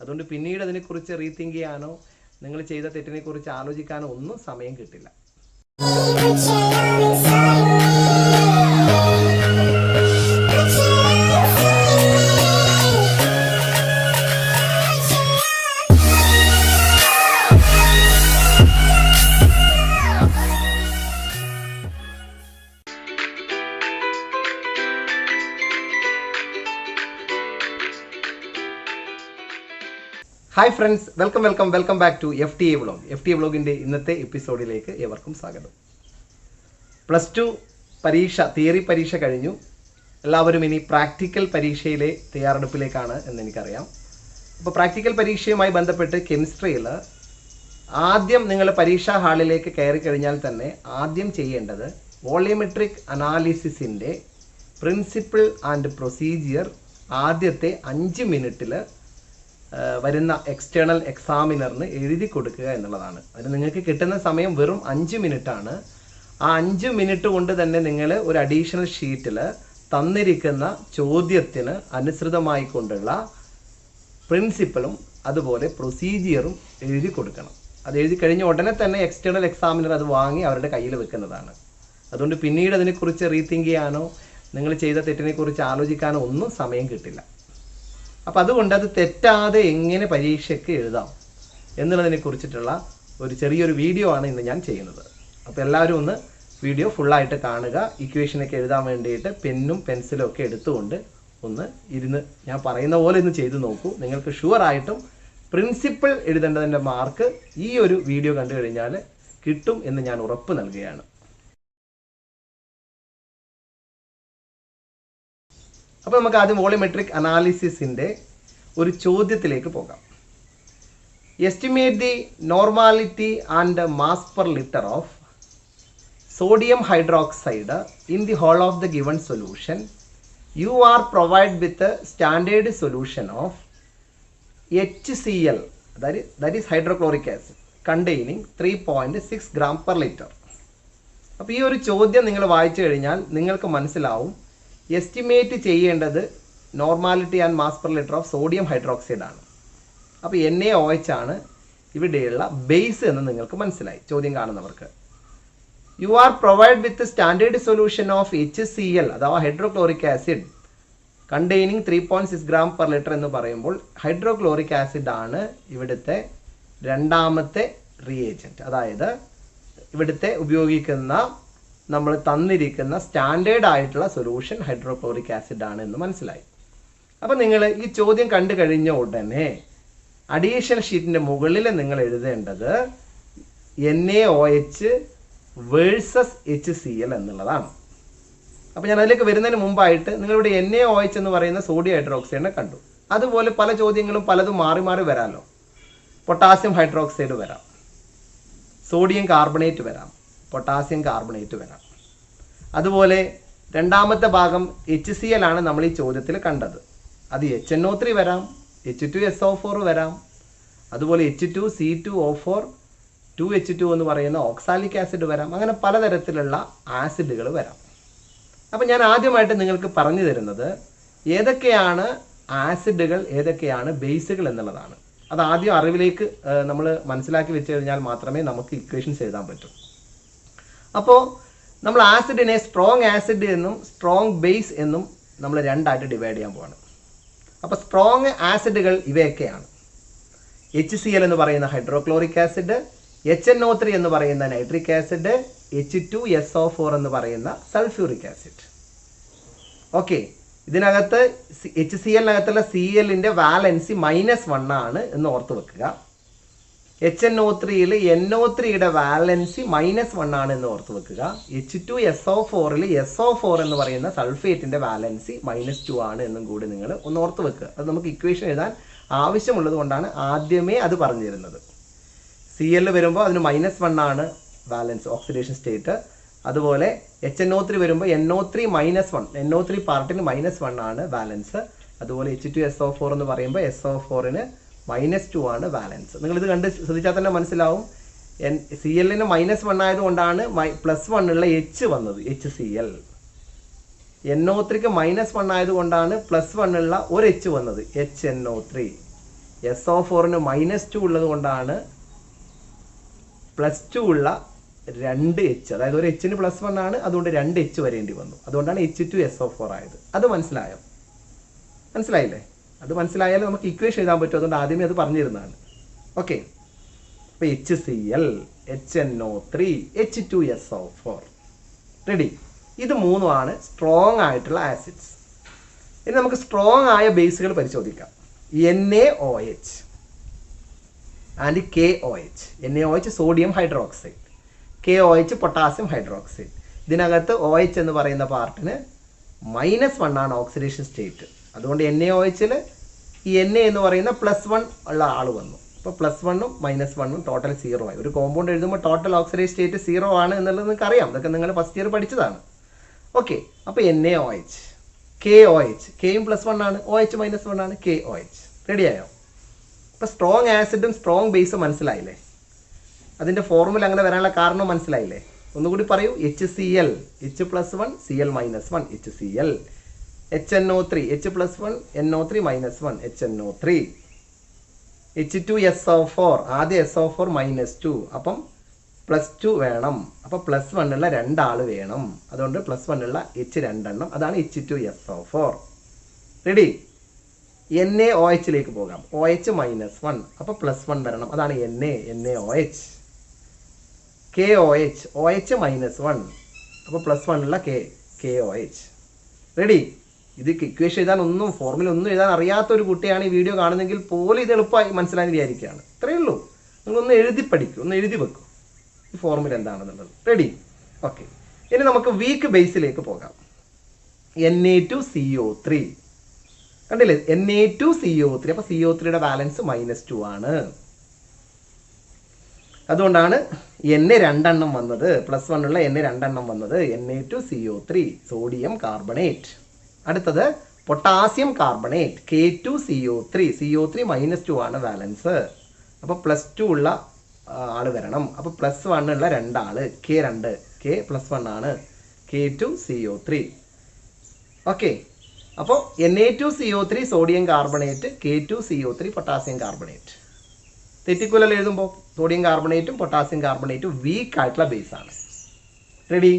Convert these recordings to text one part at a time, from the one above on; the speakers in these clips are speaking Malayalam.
അതുകൊണ്ട് പിന്നീട് അതിനെക്കുറിച്ച് റീതിങ്ക് ചെയ്യാനോ നിങ്ങൾ ചെയ്ത തെറ്റിനെക്കുറിച്ച് ആലോചിക്കാനോ ഒന്നും സമയം കിട്ടില്ല. Hi friends, welcome back to FTA vlog. FTA വ്ളോഗിൻ്റെ ഇന്നത്തെ എപ്പിസോഡിലേക്ക് ഏവർക്കും സ്വാഗതം. +2 പരീക്ഷ, തിയറി പരീക്ഷ കഴിഞ്ഞു. എല്ലാവരും ഇനി പ്രാക്ടിക്കൽ പരീക്ഷയിലെ തയ്യാറെടുപ്പിലേക്കാണ് എന്നെനിക്കറിയാം. അപ്പോൾ പ്രാക്ടിക്കൽ പരീക്ഷയുമായി ബന്ധപ്പെട്ട് കെമിസ്ട്രിയിൽ ആദ്യം നിങ്ങൾ പരീക്ഷാ ഹാളിലേക്ക് കയറി കഴിഞ്ഞാൽ തന്നെ ആദ്യം ചെയ്യേണ്ടത് വോളിയോമെട്രിക് അനാലിസിസിൻ്റെ പ്രിൻസിപ്പിൾ ആൻഡ് പ്രൊസീജിയർ ആദ്യത്തെ 5 മിനിറ്റിൽ വരുന്ന എക്സ്റ്റേണൽ എക്സാമിനറിന് എഴുതി കൊടുക്കുക എന്നുള്ളതാണ്. അതിന് നിങ്ങൾക്ക് കിട്ടുന്ന സമയം വെറും 5 മിനിറ്റാണ്. ആ 5 മിനിറ്റ് കൊണ്ട് തന്നെ നിങ്ങൾ ഒരു അഡീഷണൽ ഷീറ്റിൽ തന്നിരിക്കുന്ന ചോദ്യത്തിന് അനുസൃതമായി കൊണ്ടുള്ള പ്രിൻസിപ്പളും അതുപോലെ പ്രൊസീജിയറും എഴുതി കൊടുക്കണം. അത് എഴുതി കഴിഞ്ഞ ഉടനെ തന്നെ എക്സ്റ്റേണൽ എക്സാമിനർ അത് വാങ്ങി അവരുടെ കയ്യിൽ വെക്കുന്നതാണ്. അതുകൊണ്ട് പിന്നീട് അതിനെക്കുറിച്ച് റീതിങ്ക് ചെയ്യാനോ നിങ്ങൾ ചെയ്ത തെറ്റിനെക്കുറിച്ച് ആലോചിക്കാനോ ഒന്നും സമയം കിട്ടില്ല. അപ്പോൾ അതുകൊണ്ട് അത് തെറ്റാതെ എങ്ങനെ പരീക്ഷയ്ക്ക് എഴുതാം എന്നുള്ളതിനെ കുറിച്ചിട്ടുള്ള ഒരു ചെറിയൊരു വീഡിയോ ആണ് ഇന്ന് ഞാൻ ചെയ്യുന്നത്. അപ്പോൾ എല്ലാവരും ഒന്ന് വീഡിയോ ഫുള്ളായിട്ട് കാണുക. ഇക്വേഷനൊക്കെ എഴുതാൻ വേണ്ടിയിട്ട് പെന്നും പെൻസിലും ഒക്കെ എടുത്തുകൊണ്ട് ഒന്ന് ഇരുന്ന് ഞാൻ പറയുന്ന പോലെ ഒന്ന് ചെയ്തു നോക്കൂ. നിങ്ങൾക്ക് ഷുവറായിട്ടും പ്രിൻസിപ്പിൾ എഴുതേണ്ടതിൻ്റെ മാർക്ക് ഈ ഒരു വീഡിയോ കണ്ടു കഴിഞ്ഞാൽ കിട്ടും എന്ന് ഞാൻ ഉറപ്പ് നൽകുകയാണ്. അപ്പോൾ നമുക്ക് ആദ്യം വോളിയോമെട്രിക് അനാലിസിസിൻ്റെ ഒരു ചോദ്യത്തിലേക്ക് പോകാം. Estimate the normality and mass per litre of sodium hydroxide in the whole of the given solution. You are provided with a standard solution of HCl, that is hydrochloric acid, containing 3.6 gram per liter. അപ്പോൾ ഈ ഒരു ചോദ്യം നിങ്ങൾ വായിച്ചു കഴിഞ്ഞാൽ നിങ്ങൾക്ക് മനസ്സിലാവും എസ്റ്റിമേറ്റ് ചെയ്യേണ്ടത് normality and mass per litre of sodium hydroxide ആണ്. അപ്പോൾ NaOH ആണ് ഇവിടെയുള്ള ബേസ് എന്ന് നിങ്ങൾക്ക് മനസ്സിലായി ചോദ്യം കാണുന്നവർക്ക്. U are provide with standard solution of HCl അഥവാ hydrochloric acid containing 3.6 gram per liter എന്ന് പറയുമ്പോൾ ഹൈഡ്രോക്ലോറിക് ആസിഡ് ആണ് ഇവിടുത്തെ രണ്ടാമത്തെ റിയേജൻറ്റ്. അതായത് ഇവിടുത്തെ ഉപയോഗിക്കുന്ന നമ്മൾ തന്നിരിക്കുന്ന സ്റ്റാൻഡേർഡ് ആയിട്ടുള്ള സൊല്യൂഷൻ ഹൈഡ്രോക്ലോറിക് ആസിഡ് ആണ് എന്ന് മനസ്സിലായി. അപ്പോൾ നിങ്ങൾ ഈ ചോദ്യം കണ്ടു കഴിഞ്ഞ ഉടനെ അഡീഷണൽ ഷീറ്റിൻ്റെ മുകളിൽ നിങ്ങൾ എഴുതേണ്ടത് NaOH വേഴ്സസ് HCl എന്നുള്ളതാണ്. അപ്പോൾ ഞാൻ അതിലേക്ക് വരുന്നതിന് മുമ്പായിട്ട് നിങ്ങളിവിടെ NaOH എന്ന് പറയുന്ന സോഡിയം ഹൈഡ്രോക്സൈഡിനെ കണ്ടു. അതുപോലെ പല ചോദ്യങ്ങളും പലതും മാറി മാറി വരാമല്ലോ. പൊട്ടാസ്യം ഹൈഡ്രോക്സൈഡ് വരാം, സോഡിയം കാർബണേറ്റ് വരാം, പൊട്ടാസ്യം കാർബണേറ്റ് വരാം. അതുപോലെ രണ്ടാമത്തെ ഭാഗം HCl ആണ് നമ്മൾ ഈ ചോദ്യത്തിൽ കണ്ടത്. അത് HNO3 വരാം, H2SO4 വരാം, അതുപോലെ H2C2O4, 2H2 എന്ന് പറയുന്ന ഓക്സാലിക് ആസിഡ് വരാം. അങ്ങനെ പലതരത്തിലുള്ള ആസിഡുകൾ വരാം. അപ്പം ഞാൻ ആദ്യമായിട്ട് നിങ്ങൾക്ക് പറഞ്ഞു തരുന്നത് ഏതൊക്കെയാണ് ആസിഡുകൾ, ഏതൊക്കെയാണ് ബേസുകൾ എന്നുള്ളതാണ്. അത് ആദ്യം അറിവിലേക്ക് നമ്മൾ മനസ്സിലാക്കി വെച്ച് കഴിഞ്ഞാൽ മാത്രമേ നമുക്ക് ഇക്വേഷൻസ് എഴുതാൻ പറ്റൂ. അപ്പോൾ നമ്മൾ ആസിഡിനെ സ്ട്രോങ് ആസിഡ് എന്നും സ്ട്രോങ് ബേസ് എന്നും നമ്മൾ രണ്ടായിട്ട് ഡിവൈഡ് ചെയ്യാൻ പോവാണ്. അപ്പോൾ സ്ട്രോങ് ആസിഡുകൾ ഇവയൊക്കെയാണ്. HCl എന്ന് പറയുന്ന ഹൈഡ്രോക്ലോറിക് ആസിഡ്, HNO3 എന്ന് പറയുന്ന നൈട്രിക് ആസിഡ്, H2SO4 എന്ന് പറയുന്ന സൾഫ്യൂറിക് ആസിഡ്. ഓക്കെ, ഇതിനകത്ത് HClനകത്തുള്ള Clൻ്റെ വാലൻസി -1 ആണ് എന്ന് ഓർത്ത് വെക്കുക. HNO3യിൽ NO3യുടെ വാലൻസി -1 ആണ് എന്ന് ഓർത്ത് വെക്കുക. H2SO4ൽ SO4 എന്ന് പറയുന്ന സൾഫേറ്റിൻ്റെ വാലൻസി -2 ആണ് എന്നും കൂടി നിങ്ങൾ ഒന്ന് ഓർത്ത് വെക്കുക. അത് നമുക്ക് ഇക്വേഷൻ എഴുതാൻ ആവശ്യമുള്ളത് കൊണ്ടാണ് ആദ്യമേ അത് പറഞ്ഞു തരുന്നത്. Cl വരുമ്പോൾ അതിന് -1 ആണ് വാലൻസ്, ഓക്സിഡേഷൻ സ്റ്റേറ്റ്. അതുപോലെ HNO3 വരുമ്പോൾ NO3 -1, NO3 പാർട്ടിന് -1 ആണ് വാലൻസ്. അതുപോലെ H2SO4 എന്ന് പറയുമ്പോൾ SO4ന് -2 ആണ് വാലൻസ്. നിങ്ങളിത് കണ്ട് ശ്രദ്ധിച്ചാൽ തന്നെ മനസ്സിലാവും. Clന് -1 ആയതുകൊണ്ടാണ് +1 ഉള്ള H വന്നത്, HCl. NO3ക്ക് -1 ആയതുകൊണ്ടാണ് +1 ഉള്ള ഒരു H വന്നത്, HNO3. SO4 -2 ഉള്ളത് കൊണ്ടാണ് +2 ഉള്ള 2H, അതായത് ഒരു H +1 ആണ്, അതുകൊണ്ട് 2H വരേണ്ടി വന്നു. അതുകൊണ്ടാണ് H2SO4 ആയത്. അത് മനസ്സിലായില്ലേ? അത് മനസ്സിലായാലും നമുക്ക് ഇക്വേഷൻ എഴുതാൻ പറ്റും. അതുകൊണ്ട് ആദ്യമേ അത് പറഞ്ഞിരുന്നതാണ്. ഓക്കെ, അപ്പോൾ HCl, HNO3, H2SO4 റെഡി. ഇത് മൂന്നുമാണ് സ്ട്രോങ് ആയിട്ടുള്ള ആസിഡ്സ്. ഇനി നമുക്ക് സ്ട്രോങ് ആയ ബേസുകൾ പരിശോധിക്കാം. NaOH and KOH. NaOH sodium hydroxide, KOH potassium hydroxide. ഇതിനകത്ത് OH എന്ന് പറയുന്ന പാർട്ടിന് -1 ആണ് ഓക്സിഡേഷൻ സ്റ്റേറ്റ്. അതുകൊണ്ട് NaOHൽ ഈ Na എന്ന് പറയുന്ന +1 ഉള്ള ആൾ വന്നു. അപ്പോൾ +1ഉം -1ഉം ടോട്ടൽ 0 ആയി. ഒരു കോമ്പൗണ്ട് എഴുതുമ്പോൾ ടോട്ടൽ ഓക്സിഡേഷൻ സ്റ്റേറ്റ് 0 ആണ് എന്നുള്ളത് നിങ്ങൾക്ക് അറിയാം. ഇതൊക്കെ നിങ്ങൾ ഫസ്റ്റ് ഇയർ പഠിച്ചതാണ്. ഓക്കെ, അപ്പോൾ NaOH, KOH, കെയും +1 ആണ്, OH -1 ആണ്, KOH. റെഡിയായോ? അപ്പോൾ സ്ട്രോങ് ആസിഡും സ്ട്രോങ് ബേസും മനസ്സിലായില്ലേ? അതിൻ്റെ ഫോർമുല അങ്ങനെ വരാനുള്ള കാരണം മനസ്സിലായില്ലേ? ഒന്നുകൂടി പറയൂ. HCl, H+1, Cl -1, HCl. HNO3, H+1, NO3 -1, HNO3. H2SO4, ആദ്യം SO4 -2, അപ്പം +2 വേണം. അപ്പോൾ +1 ഉള്ള 2 ആൾ വേണം. അതുകൊണ്ട് +1 ഉള്ള H 2 എണ്ണം, അതാണ് H2SO4. റെഡി. NaOHലേക്ക് പോകാം. OH -1, അപ്പോൾ +1 വരണം, അതാണ് NaOH. KOH, OH -1, അപ്പോൾ +1 ഉള്ള KOH. റെഡി. ഇത് ഇക്വേഷൻ എഴുതാൻ ഫോർമുല ഒന്നും എഴുതാൻ അറിയാത്ത ഒരു കുട്ടിയാണ് ഈ വീഡിയോ കാണുന്നെങ്കിൽ പോലും ഇത് എളുപ്പമായി മനസ്സിലാക്കി വിചാരിക്കുകയാണ്. ഇത്രയേ ഉള്ളൂ. നിങ്ങളൊന്ന് എഴുതി പഠിക്കും, ഒന്ന് എഴുതി വെക്കും ഈ ഫോർമുല എന്താണെന്നുള്ളത്. റെഡി. ഓക്കെ, ഇനി നമുക്ക് വീക്ക് ബേസിലേക്ക് പോകാം. Na2CO3 കണ്ടില്ലേ? Na2CO3. അപ്പോൾ CO3യുടെ ബാലൻസ് -2 ആണ്. അതുകൊണ്ടാണ് Na 2 എണ്ണം വന്നത്, +1 ഉള്ള Na 2 എണ്ണം വന്നത്. Na2CO3 sodium carbonate. അടുത്തത് പൊട്ടാസ്യം കാർബണേറ്റ്, K2CO3. CO3 -2 ആണ് ബാലൻസ്. അപ്പോൾ +2 ഉള്ള ആൾ വരണം. അപ്പോൾ +1 ഉള്ള 2 ആള്, K2, K +1 ആണ്, K2CO3. ഓക്കെ, അപ്പോൾ Na2CO3 sodium carbonate, K2CO3 potassium carbonate. തെറ്റിക്കൂലല്ലോ എഴുതുമ്പോൾ. സോഡിയം കാർബണേറ്റും പൊട്ടാസ്യം കാർബണേറ്റും വീക്ക് ആയിട്ടുള്ള ബേസ് ആണ്. റെഡി.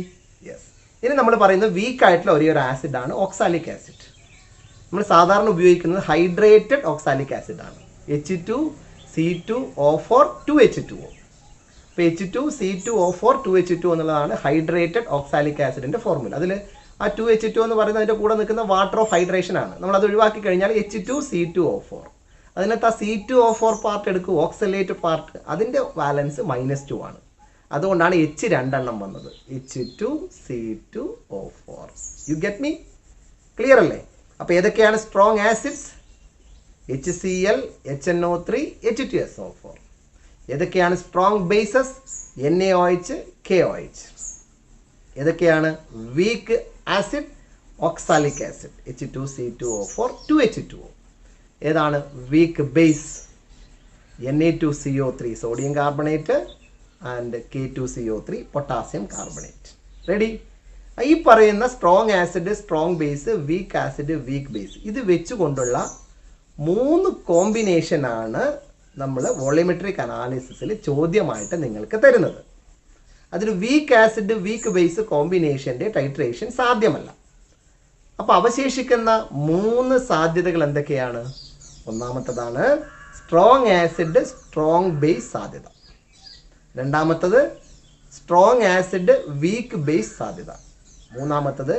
യെസ്. ഇനി നമ്മൾ പറയുന്നത് വീക്ക് ആയിട്ടുള്ള ഒരേ ഒരു ആസിഡാണ് ഓക്സാലിക് ആസിഡ്. നമ്മൾ സാധാരണ ഉപയോഗിക്കുന്നത് ഹൈഡ്രേറ്റഡ് ഓക്സാലിക് ആസിഡ് ആണ്. H2C2O4 2H2O. അപ്പോൾ H2C2O4 2H2O എന്നുള്ളതാണ് ഹൈഡ്രേറ്റഡ് ഓക്സാലിക് ആസിഡിൻ്റെ ഫോർമുല. അതിൽ ആ 2H2 എന്ന് പറയുന്നത് അതിൻ്റെ കൂടെ നിൽക്കുന്ന വാട്ടർ ഓഫ് ഹൈഡ്രേഷൻ ആണ്. നമ്മളത് ഒഴിവാക്കി കഴിഞ്ഞാൽ H2C2O4. അതിനകത്ത് ആ C2O4 പാർട്ട് എടുക്കും, ഓക്സലേറ്റ് പാർട്ട്, അതിൻ്റെ ബാലൻസ് -2 ആണ്. അതുകൊണ്ടാണ് H 2 എണ്ണം വന്നത്, H2C2O4. You get me? Clear അല്ലേ? അപ്പോൾ ഏതൊക്കെയാണ് strong acids? HCl, HNO3, H2SO4. ഏതൊക്കെയാണ് സ്ട്രോങ് ബേസസ്? NaOH, KOH. ഏതൊക്കെയാണ് weak acid? Oxalic acid, H2C2O4 2H2O. ഏതാണ് weak base? Na2CO3 sodium carbonate and K2CO3 potassium carbonate. Ready. ഈ പറയുന്ന strong acid, strong base, week acid, weak base, ഇത് വെച്ചുകൊണ്ടുള്ള 3 കോമ്പിനേഷനാണ് നമ്മൾ വോളിയോമെട്രിക് അനാലിസിസിൽ ചോദ്യമായിട്ട് നിങ്ങൾക്ക് തരുന്നത്. അതിൽ വീക്ക് ആസിഡ്, വീക്ക് ബേസ് കോമ്പിനേഷൻ്റെ ടൈട്രേഷൻ സാധ്യമല്ല. അപ്പോൾ അവശേഷിക്കുന്ന 3 സാധ്യതകൾ എന്തൊക്കെയാണ്? ഒന്നാമത്തതാണ് സ്ട്രോങ് ആസിഡ്, സ്ട്രോങ് ബേസ് സാധ്യത. രണ്ടാമത്തത് സ്ട്രോങ് ആസിഡ്, വീക്ക് ബേസ് സാധ്യത. മൂന്നാമത്തത്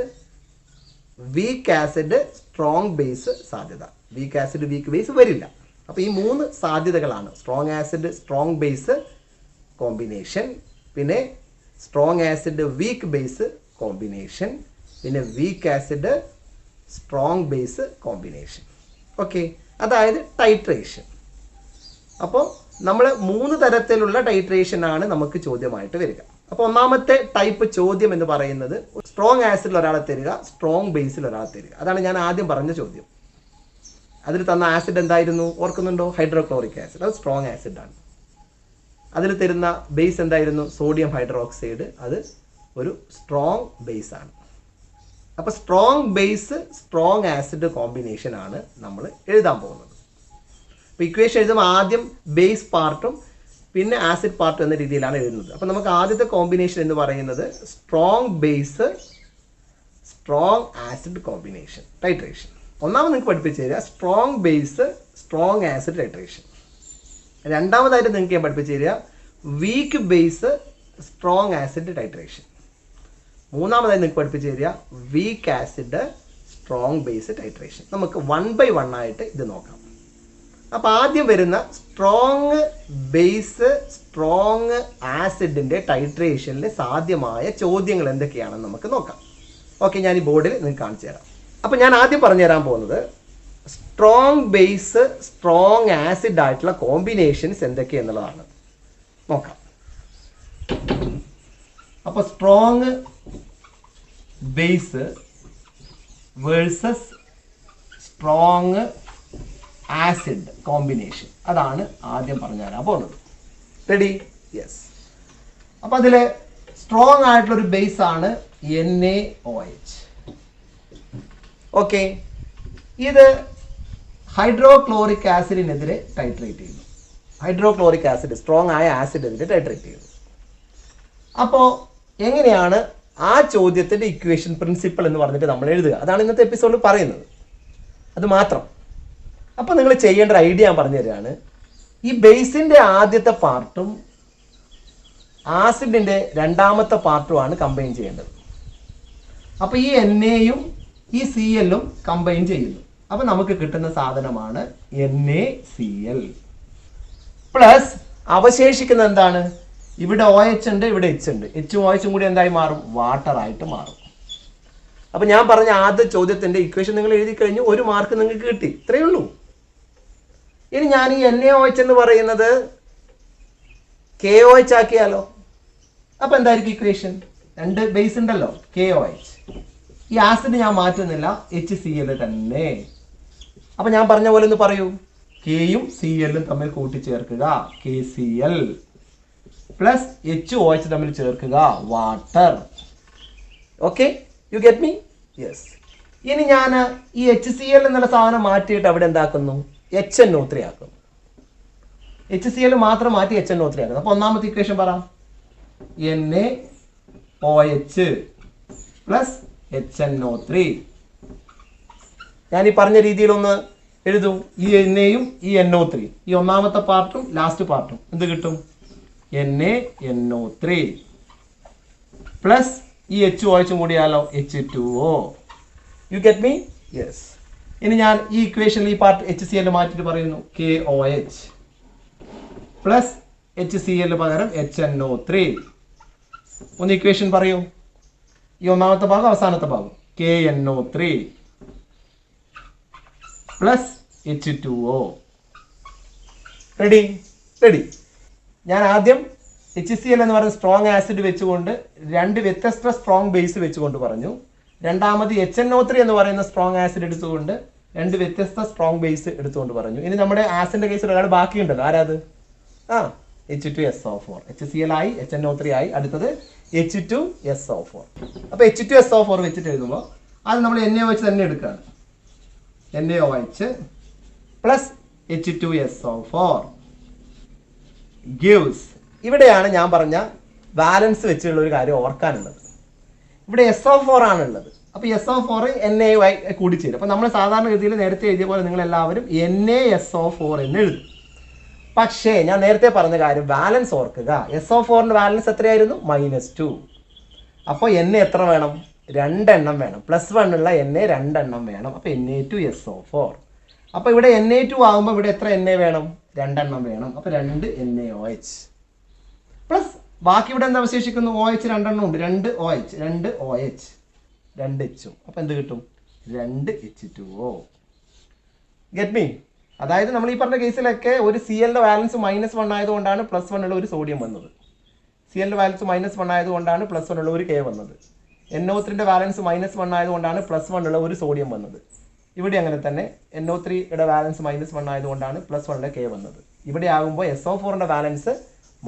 വീക്ക് ആസിഡ്, സ്ട്രോങ് ബേസ് സാധ്യത. വീക്ക് ആസിഡ്, വീക്ക് ബേസ് വരില്ല. അപ്പോൾ ഈ 3 സാധ്യതകളാണ് strong acid, strong base combination, പിന്നെ strong acid, weak base combination, പിന്നെ weak acid, strong base combination. Okay, അതായത് ടൈട്രേഷൻ. അപ്പോൾ നമ്മൾ 3 തരത്തിലുള്ള ടൈട്രേഷനാണ് നമുക്ക് ചോദ്യമായിട്ട് വരിക. അപ്പോൾ ഒന്നാമത്തെ ടൈപ്പ് ചോദ്യം എന്ന് പറയുന്നത് സ്ട്രോങ് ആസിഡിൽ ഒരാളെ തരിക, സ്ട്രോങ് ബേസിൽ ഒരാളെ തരിക. അതാണ് ഞാൻ ആദ്യം പറഞ്ഞ ചോദ്യം. അതിൽ തന്ന ആസിഡ് എന്തായിരുന്നു? ഓർക്കുന്നുണ്ടോ? Hydrochloric acid. അത് സ്ട്രോങ് ആസിഡാണ്. അതിൽ തരുന്ന ബേസ് എന്തായിരുന്നു? Sodium hydroxide. അത് ഒരു സ്ട്രോങ് ബേസ് ആണ്. അപ്പോൾ strong base, strong acid combination ആണ് നമ്മൾ എഴുതാൻ പോകുന്നത്. അപ്പോൾ ഇക്വേഷൻ എഴുതുമ്പോൾ ആദ്യം ബേസ് പാർട്ടും പിന്നെ ആസിഡ് പാർട്ടും എന്ന രീതിയിലാണ് എഴുതുന്നത്. അപ്പോൾ നമുക്ക് ആദ്യത്തെ കോമ്പിനേഷൻ എന്ന് പറയുന്നത് strong base strong acid combination titration. ഒന്നാമത് നിങ്ങൾക്ക് പഠിപ്പിച്ചു തരിക strong base strong acid titration. രണ്ടാമതായിട്ട് നിങ്ങൾക്ക് ഞാൻ പഠിപ്പിച്ചു തരിക weak base strong acid titration. മൂന്നാമതായി നിങ്ങൾക്ക് പഠിപ്പിച്ചു തരിക week acid strong base titration. നമുക്ക് 1 by 1 ആയിട്ട് ഇത് നോക്കാം. അപ്പോൾ ആദ്യം വരുന്ന സ്ട്രോങ് ബേസ് സ്ട്രോങ് ആസിഡിൻ്റെ ടൈട്രേഷനിൽ സാധ്യമായ ചോദ്യങ്ങൾ എന്തൊക്കെയാണെന്ന് നമുക്ക് നോക്കാം. ഓക്കെ, ഞാൻ ഈ ബോർഡിൽ നിങ്ങൾക്ക് കാണിച്ചു തരാം. അപ്പോൾ ഞാൻ ആദ്യം പറഞ്ഞു തരാൻ പോകുന്നത് സ്ട്രോങ് ബേസ് സ്ട്രോങ് ആസിഡ് ആയിട്ടുള്ള കോമ്പിനേഷൻസ് എന്തൊക്കെയെന്നുള്ളതാണ്. നോക്കാം. അപ്പോൾ strong base versus strong acid combination, അതാണ് ആദ്യം പറഞ്ഞു തരാൻ പോകുന്നത്. റെഡി? യെസ്. അപ്പോൾ അതിൽ സ്ട്രോങ് ആയിട്ടുള്ളൊരു ബേസ് ആണ് NaOH. ഓക്കെ, ഇത് ഹൈഡ്രോക്ലോറിക് ആസിഡിനെതിരെ ടൈട്രേറ്റ് ചെയ്യുന്നു. ഹൈഡ്രോക്ലോറിക് ആസിഡ് സ്ട്രോങ് ആയ ആസിഡിനെതിരെ ടൈട്രേറ്റ് ചെയ്യുന്നു. അപ്പോൾ എങ്ങനെയാണ് ആ ചോദ്യത്തിൻ്റെ ഇക്വേഷൻ പ്രിൻസിപ്പിൾ എന്ന് പറഞ്ഞിട്ട് നമ്മൾ എഴുതുക? അതാണ് ഇന്നത്തെ എപ്പിസോഡിൽ പറയുന്നത്. അത് മാത്രം. അപ്പോൾ നിങ്ങൾ ചെയ്യേണ്ട ഒരു ഐഡിയ ഞാൻ പറഞ്ഞു തരികയാണ്. ഈ ബേസിൻ്റെ ആദ്യത്തെ പാർട്ടും ആസിഡിൻ്റെ രണ്ടാമത്തെ പാർട്ടുമാണ് കമ്പൈൻ ചെയ്യേണ്ടത്. അപ്പോൾ ഈ NAയും ഈ CLും കമ്പൈൻ ചെയ്യുന്നു. അപ്പോൾ നമുക്ക് കിട്ടുന്ന സാധനമാണ് NaCl പ്ലസ് അവശേഷിക്കുന്ന എന്താണ്? ഇവിടെ OH ഉണ്ട്, ഇവിടെ H ഉണ്ട്. Hഉം OHഉം കൂടി എന്തായി മാറും? വാട്ടർ ആയിട്ട് മാറും. അപ്പോൾ ഞാൻ പറഞ്ഞ ആദ്യ ചോദ്യത്തിൻ്റെ ഇക്വേഷൻ നിങ്ങൾ എഴുതി കഴിഞ്ഞു, 1 മാർക്ക് നിങ്ങൾക്ക് കിട്ടി. ഇത്രയേ ഉള്ളൂ. ഇനി ഞാൻ ഈ NaOH എന്ന് പറയുന്നത് KOH ആക്കിയാലോ? അപ്പോൾ എന്തായിരിക്കും ഇക്വേഷൻ? 2 ബേസ് ഉണ്ടല്ലോ, KOH. ഈ ആസിഡ് ഞാൻ മാറ്റുന്നില്ല, HCl തന്നെ. അപ്പോൾ ഞാൻ പറഞ്ഞ പോലെ ഒന്ന് പറയൂ. Kയും Clഉം തമ്മിൽ കൂട്ടിച്ചേർക്കുക, KCl പ്ലസ് HOH തമ്മിൽ ചേർക്കുക, water. Okay, you get me? Yes. ഇനി ഞാൻ ഈ HCl എന്നുള്ള സാധനം മാറ്റിയിട്ട് അവിടെ എന്താക്കുന്നു? HNO3 ആക്കുന്നു. HCl മാത്രം മാറ്റി HNO3 ആക്കുന്നു. അപ്പോൾ ഒന്നാമത്തെ ഇക്വേഷൻ പറ. NaOH plus HNO3. ഞാൻ ഈ പറഞ്ഞ രീതിയിലൊന്ന് എഴുതും. ഈ NAയും ഈ NO3, ഈ ഒന്നാമത്തെ പാർട്ടും ലാസ്റ്റ് പാർട്ടും എന്ത് കിട്ടും? NaNO3 പ്ലസ് ഈ HOHും കൂടിയാലോ H2O. You get me? Yes. ഇനി ഞാൻ ഈ ഇക്വേഷനിൽ ഈ പാർട്ട് HCl മാറ്റിയിട്ട് പറയുന്നു KOH പ്ലസ് HCl പകരം HNO3. ഒന്ന് ഇക്വേഷൻ പറയൂ. ഈ ഒന്നാമത്തെ ഭാഗം അവസാനത്തെ ഭാഗം KNO3 plus H2O. Ready? Ready. ഞാൻ ആദ്യം HCl എന്ന് പറയുന്ന സ്ട്രോങ് ആസിഡ് വെച്ചുകൊണ്ട് 2 വ്യത്യസ്ത സ്ട്രോങ് ബേസ് വെച്ചുകൊണ്ട് പറഞ്ഞു. രണ്ടാമത് HNO3 എന്ന് പറയുന്ന സ്ട്രോങ് ആസിഡ് എടുത്തുകൊണ്ട് 2 വ്യത്യസ്ത സ്ട്രോങ് ബേസ് എടുത്തുകൊണ്ട് പറഞ്ഞു. ഇനി നമ്മുടെ ആസിഡിന്റെ കേസിൽ ഒരാൾ ബാക്കിയുണ്ടല്ലോ, ആരാത്? H2SO4. HCl ആയി, HNO3 ആയി, അടുത്തത് H2SO4. അപ്പോൾ H2SO4 വെച്ചിട്ട് എഴുതുമ്പോൾ അത് നമ്മൾ NaOH തന്നെ എടുക്കുകയാണ്. NaOH plus H2SO4 gives. ഇവിടെയാണ് ഞാൻ പറഞ്ഞ ബാലൻസ് വെച്ചുള്ള ഒരു കാര്യം ഓർക്കാനുള്ളത്. ഇവിടെ SO4 ആണുള്ളത്. അപ്പോൾ SO4 Naയുമായി കൂടിച്ചേരും. അപ്പോൾ നമ്മൾ സാധാരണ ഗതിയിൽ നേരത്തെ എഴുതിയ പോലെ നിങ്ങൾ എല്ലാവരും NaSO4 എന്ന് എഴുതും. പക്ഷേ ഞാൻ നേരത്തെ പറഞ്ഞ കാര്യം ബാലൻസ് ഓർക്കുക. SO4ന്റെ ബാലൻസ് എത്രയായിരുന്നു? -2. അപ്പോൾ Na എത്ര വേണം? 2 എണ്ണം വേണം. +1 ഉള്ള Na 2 എണ്ണം വേണം. അപ്പോൾ Na2SO4. അപ്പോൾ ഇവിടെ Na2 ആകുമ്പോൾ ഇവിടെ എത്ര Na വേണം? 2 എണ്ണം വേണം. അപ്പോൾ 2 NaOH പ്ലസ് ബാക്കി ഇവിടെ എന്താ അവശേഷിക്കുന്നു? OH 2 എണ്ണം ഉണ്ട്. 2 OH 2 OH 2 Hഉം. അപ്പോൾ എന്ത് കിട്ടും? 2 H2O. Get me? അതായത് നമ്മൾ ഈ പറഞ്ഞ കേസിലൊക്കെ ഒരു Clന്റെ ബാലൻസ് -1 ആയതുകൊണ്ടാണ് +1 ഉള്ള ഒരു സോഡിയം വന്നത്. Clന്റെ ബാലൻസ് -1 ആയതുകൊണ്ടാണ് +1 ഉള്ള ഒരു K വന്നത്. NO3ന്റെ ബാലൻസ് -1 ആയതുകൊണ്ടാണ് +1 ഉള്ള ഒരു സോഡിയം വന്നത്. ഇവിടെ അങ്ങനെ തന്നെ NO3യുടെ ബാലൻസ് -1 ആയതുകൊണ്ടാണ് +1 ഉള്ള K വന്നത്. ഇവിടെ ആകുമ്പോൾ SO4ന്റെ ബാലൻസ്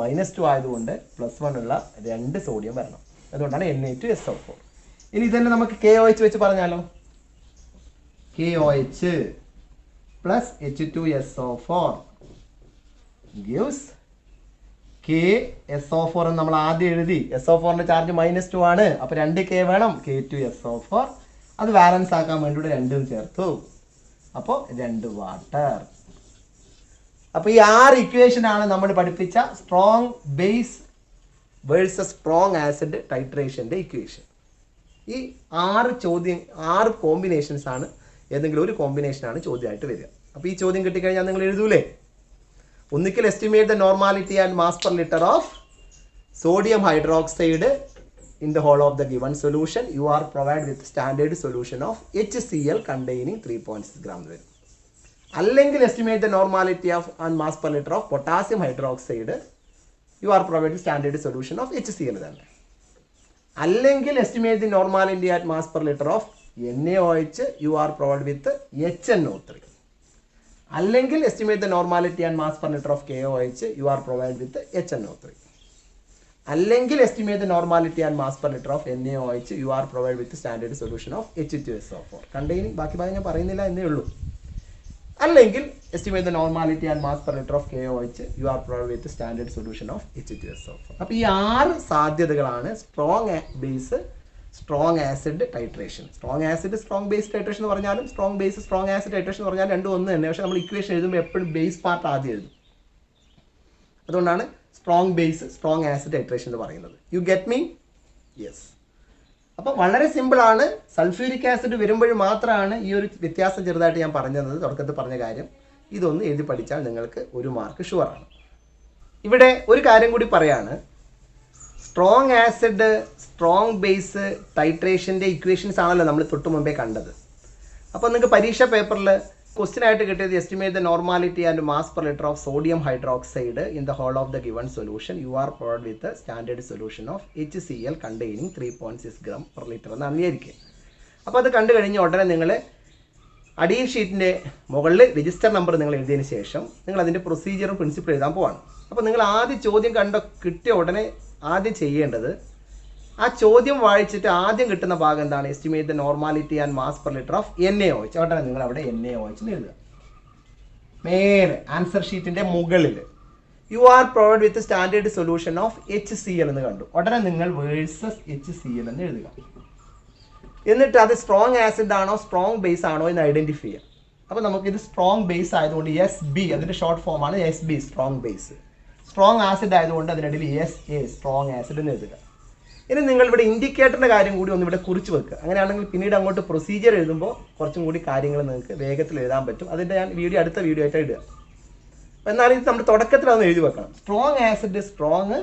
-2 ആയതുകൊണ്ട് +1 ഉള്ള 2 സോഡിയം വരണം. അതുകൊണ്ടാണ് Na2SO4. ഇനി ഇതന്നെ നമുക്ക് KOH വെച്ച് പറഞ്ഞാലോ. KOH plus H2SO4 gives KSO4 എന്ന് നമ്മൾ ആദ്യം എഴുതി. SO4ന്റെ ചാർജ് -2 ആണ്. അപ്പോൾ 2K വേണം. K2SO4 അത് ബാലൻസ് ആക്കാൻ വേണ്ടിയിട്ട് 2 ചേർത്തു. അപ്പോൾ 2 വാട്ടർ. അപ്പോൾ ഈ 6 ഇക്വേഷൻ ആണ് നമ്മൾ പഠിപ്പിച്ച strong base versus strong acid ടൈട്രേഷൻ്റെ ഇക്വേഷൻ. ഈ 6 കോമ്പിനേഷൻസ് ആണ്, ഏതെങ്കിലും ഒരു കോമ്പിനേഷനാണ് ചോദ്യമായിട്ട് വരിക. അപ്പോൾ ഈ ചോദ്യം കിട്ടിക്കഴിഞ്ഞാൽ നിങ്ങൾ എഴുതൂലേ? ഒന്നിക്കൽ estimate the normality and mass per litre of sodium hydroxide in the whole of the given solution. You are provide with standard solution of HCl containing 3.6 gram വരും. അല്ലെങ്കിൽ estimate the normality of and mass per litre of potassium hydroxide. You are provide standard solution of HCl തന്നെ. അല്ലെങ്കിൽ estimate the normality at mass per litre of NaOH. You are provide with HNO3. അല്ലെങ്കിൽ estimate the normality and mass per litre of KOH. U are provide with HNO3. അല്ലെങ്കിൽ estimate the normality and mass per litre of NaOH. You are provide with standard solution of H2SO4 containing. ബാക്കി ഭാഗം ഞാൻ പറയുന്നില്ല എന്നേ ഉള്ളൂ. അല്ലെങ്കിൽ estimate the normality and mass per litre of KOH. U are provide with standard solution of H2SO4. അപ്പോൾ ഈ 6 സാധ്യതകളാണ് strong base strong acid titration. Strong acid strong base titration എന്ന് പറഞ്ഞാലും strong base strong acid titration എന്ന് പറഞ്ഞാൽ രണ്ടും ഒന്ന് തന്നെ. പക്ഷേ നമ്മൾ ഇക്വേഷൻ എഴുതുമ്പോൾ എപ്പോഴും ബേസ് പാർട്ട് ആദ്യം എഴുതും. അതുകൊണ്ടാണ് strong base strong acid titration എന്ന് പറയുന്നത്. You get me? യെസ്. അപ്പോൾ വളരെ സിമ്പിളാണ്. സൾഫ്യൂരിക് ആസിഡ് വരുമ്പോൾ മാത്രമാണ് ഈ ഒരു വ്യത്യാസം ചെറുതായിട്ട് ഞാൻ പറഞ്ഞത്, തുടക്കത്തിൽ പറഞ്ഞ കാര്യം. ഇതൊന്ന് എഴുതി പഠിച്ചാൽ നിങ്ങൾക്ക് 1 മാർക്ക് ഷുവറാണ്. ഇവിടെ ഒരു കാര്യം കൂടി പറയാണ്. സ്ട്രോങ് ആസിഡ് സ്ട്രോങ് ബേസ് ടൈട്രേഷൻ്റെ ഇക്വേഷൻസ് ആണല്ലോ നമ്മൾ തൊട്ട് മുമ്പേ കണ്ടത്. അപ്പോൾ നിങ്ങൾക്ക് പരീക്ഷ പേപ്പറിൽ ക്വസ്റ്റ്യൻ ആയിട്ട് കിട്ടിയത് estimate the normality and mass per litre of sodium hydroxide in the whole of the given solution. You are provide with standard solution of HCl containing 3.6 gram per liter എന്നാണ് വിചാരിക്കുക. അപ്പോൾ അത് കണ്ടു കഴിഞ്ഞ് ഉടനെ നിങ്ങൾ അടിയിൽ ഷീറ്റിൻ്റെ മുകളിൽ രജിസ്റ്റർ നമ്പർ നിങ്ങൾ എഴുതിയതിന് ശേഷം നിങ്ങൾ അതിൻ്റെ പ്രൊസീജിയറും പ്രിൻസിപ്പിൾ എഴുതാൻ പോവാണ്. അപ്പോൾ നിങ്ങൾ ആദ്യം ചോദ്യം കിട്ടിയ ഉടനെ ആദ്യം ചെയ്യേണ്ടത് ആ ചോദ്യം വായിച്ചിട്ട് ആദ്യം കിട്ടുന്ന ഭാഗം എന്താണ്? Estimate the normality and mass per litre of NaOH. ഉടനെ നിങ്ങൾ അവിടെ NaOH എഴുതുക. മേലെ ആൻസർ ഷീറ്റിൻ്റെ മുകളിൽ U are provide with standard solution of HCl എന്ന് കണ്ടു. ഉടനെ നിങ്ങൾ വേഴ്സസ് HCl എന്ന് എഴുതുക. എന്നിട്ട് അത് സ്ട്രോങ് ആസിഡ് ആണോ സ്ട്രോങ് ബേസ് ആണോ എന്ന് ഐഡന്റിഫൈ ചെയ്യാം. അപ്പോൾ നമുക്കിത് സ്ട്രോങ് ബേസ് ആയതുകൊണ്ട് SB, അതിൻ്റെ ഷോർട്ട് ഫോമാണ് SB strong base. Strong acid ആയതുകൊണ്ട് അതിനിടയിൽ SA സ്ട്രോങ് ആസിഡ് എന്ന് എഴുതുക. ഇനി നിങ്ങൾ ഇവിടെ ഇൻഡിക്കേറ്ററിൻ്റെ കാര്യം കൂടി ഒന്ന് ഇവിടെ കുറിച്ച് വെക്കുക. അങ്ങനെയാണെങ്കിൽ പിന്നീട് അങ്ങോട്ട് പ്രൊസീജിയർ എഴുതുമ്പോൾ കുറച്ചും കൂടി കാര്യങ്ങൾ നിങ്ങൾക്ക് വേഗത്തിൽ എഴുതാൻ പറ്റും. അതിൻ്റെ ഞാൻ അടുത്ത വീഡിയോ ആയിട്ട് ഇടുക. എന്നാലും ഇത് നമ്മൾ തുടക്കത്തിൽ അതൊന്ന് എഴുതി വെക്കണം. സ്ട്രോങ് ആസിഡ് സ്ട്രോങ്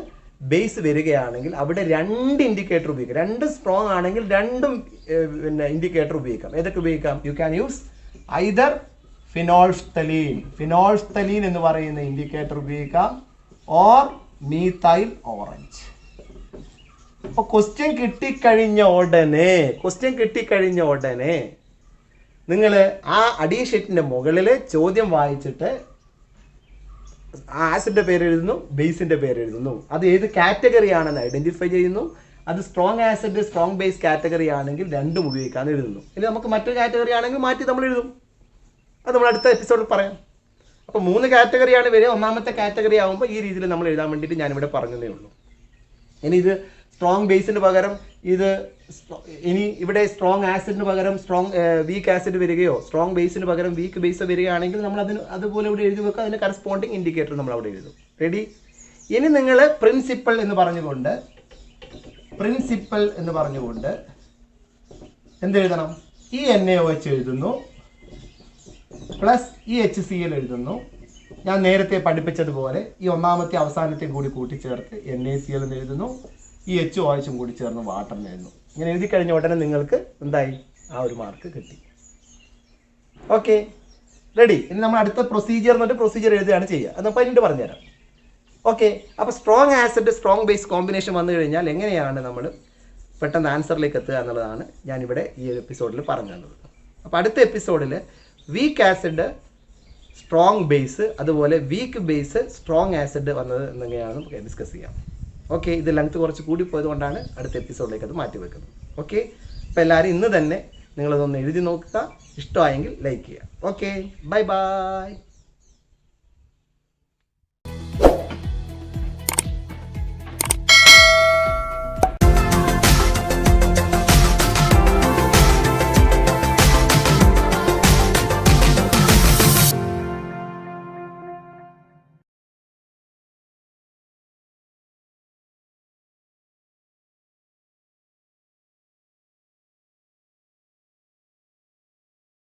ബേസ് വരികയാണെങ്കിൽ അവിടെ 2 ഇൻഡിക്കേറ്റർ ഉപയോഗിക്കാം. 2 സ്ട്രോങ് ആണെങ്കിൽ 2 ഇൻഡിക്കേറ്റർ ഉപയോഗിക്കാം. ഏതൊക്കെ ഉപയോഗിക്കാം? യു ക്യാൻ യൂസ് ഐദർ ഫിനോൾഫ്തലീൻ എന്ന് പറയുന്ന ഇൻഡിക്കേറ്റർ ഉപയോഗിക്കാം, ഓർ മീഥൈൽ ഓറഞ്ച്. അപ്പോൾ ക്വസ്റ്റ്യൻ കിട്ടിക്കഴിഞ്ഞ ഉടനെ നിങ്ങൾ ആ അഡീഷീറ്റിൻ്റെ മുകളിൽ ചോദ്യം വായിച്ചിട്ട് ആസിഡിൻ്റെ പേര് എഴുതുന്നു, ബേസിൻ്റെ പേര് എഴുതുന്നു. അത് ഏത് കാറ്റഗറി ആണെന്ന് ഐഡന്റിഫൈ ചെയ്യുന്നു. അത് strong acid strong base category ആണെങ്കിൽ 2 ഉപയോഗിക്കാമെന്ന് എഴുതുന്നു. ഇനി നമുക്ക് മറ്റൊരു കാറ്റഗറി ആണെങ്കിൽ മാറ്റി നമ്മൾ എഴുതും. അത് നമ്മൾ അടുത്ത എപ്പിസോഡിൽ പറയാം. അപ്പോൾ 3 കാറ്റഗറിയാണ് വരിക. ഒന്നാമത്തെ കാറ്റഗറി ആകുമ്പോൾ ഈ രീതിയിൽ നമ്മൾ എഴുതാൻ വേണ്ടിയിട്ട് ഞാനിവിടെ പറഞ്ഞതേ ഉള്ളൂ. ഇനി ഇത് സ്ട്രോങ് ബേസിന് പകരം ഇനി ഇവിടെ സ്ട്രോങ് ആസിഡിന് പകരം വീക്ക് ആസിഡ് വരികയോ സ്ട്രോങ് ബേസിന് പകരം വീക്ക് ബേസ് വരികയാണെങ്കിൽ നമ്മൾ അതുപോലെ ഇവിടെ എഴുതി വെക്കുക. അതിന് കറസ്പോണ്ടിങ് ഇൻഡിക്കേറ്റർ നമ്മൾ അവിടെ എഴുതും. റെഡി? ഇനി നിങ്ങൾ പ്രിൻസിപ്പൽ എന്ന് പറഞ്ഞുകൊണ്ട് എന്തെഴുതണം? ഈ NaOH എഴുതുന്നു, പ്ലസ് ഈ HCl എഴുതുന്നു. ഞാൻ നേരത്തെ പഠിപ്പിച്ചതുപോലെ ഈ ഒന്നാമത്തെ അവസാനത്തെയും കൂടി കൂട്ടിച്ചേർത്ത് NaCl എന്ന് എഴുതുന്നു. ഈ HOH കൂടി ചേർന്ന് വാട്ടർ എന്ന് എഴുതുന്നു. ഇങ്ങനെ എഴുതി കഴിഞ്ഞ ഉടനെ നിങ്ങൾക്ക് എന്തായി? ആ 1 മാർക്ക് കിട്ടി. Okay, ready? ഇനി നമ്മൾ അടുത്ത പ്രൊസീജിയർ എഴുതുകയാണ് ചെയ്യുക. അത് പിന്നീട് പറഞ്ഞുതരാം. ഓക്കെ, അപ്പോൾ strong acid strong base combination വന്നു കഴിഞ്ഞാൽ എങ്ങനെയാണ് നമ്മൾ പെട്ടെന്ന് ആൻസറിലേക്ക് എത്തുക എന്നുള്ളതാണ് ഞാനിവിടെ ഈ എപ്പിസോഡിൽ പറഞ്ഞു തന്നത്. അപ്പോൾ അടുത്ത എപ്പിസോഡിൽ വീക്ക് ആസിഡ് സ്ട്രോങ് ബേസ് അതുപോലെ വീക്ക് ബേസ് സ്ട്രോങ് ആസിഡ് വന്നത് എങ്ങനെയാണെന്ന് നമുക്ക് ഡിസ്കസ് ചെയ്യാം. ഓക്കെ, ഇത് ലെങ്ത് കുറച്ച് കൂടി പോയതുകൊണ്ടാണ് അടുത്ത എപ്പിസോഡിലേക്ക് അത് മാറ്റി വെക്കുന്നത്. ഓക്കെ, അപ്പോൾ എല്ലാവരും ഇന്ന് തന്നെ നിങ്ങളിതൊന്ന് എഴുതി നോക്കുക. ഇഷ്ടമായെങ്കിൽ ലൈക്ക് ചെയ്യുക. Okay, bye bye.